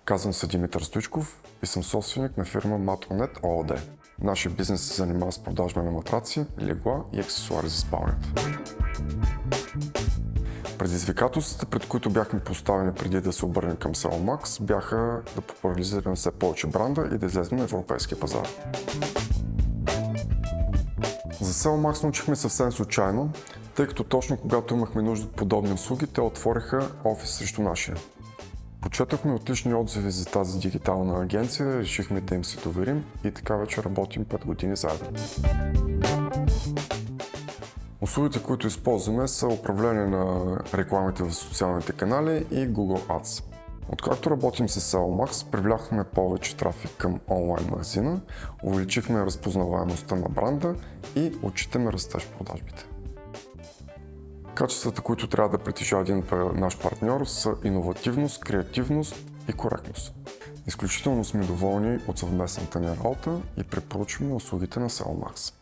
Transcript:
Казвам се Димитър Стоичков и съм собственик на фирма Matron.net ООД. Нашия бизнес се занимава с продажба на матраци, легла и аксесуари за спалнята. Предизвикателствата, пред които бяхме поставени преди да се обърнем към SEO Max, бяха да популяризираме все повече бранда и да излезем на европейския пазар. За SEO Max научихме съвсем случайно, тъй като точно когато имахме нужда от подобни услуги, те отвориха офис срещу нашия. Почетохме отлични отзиви за тази дигитална агенция, решихме да им се доверим и така вече работим 5 години заедно. Услугите, които използваме, са управление на рекламите в социалните канали и Google Ads. Откакто работим с SEO Max, привлякохме повече трафик към онлайн магазина, увеличихме разпознаваемостта на бранда и отчитаме растеж в продажбите. Качествата, които трябва да притежава един наш партньор, са иновативност, креативност и коректност. Изключително сме доволни от съвместната ни работа и препоръчваме услугите на SEO Max.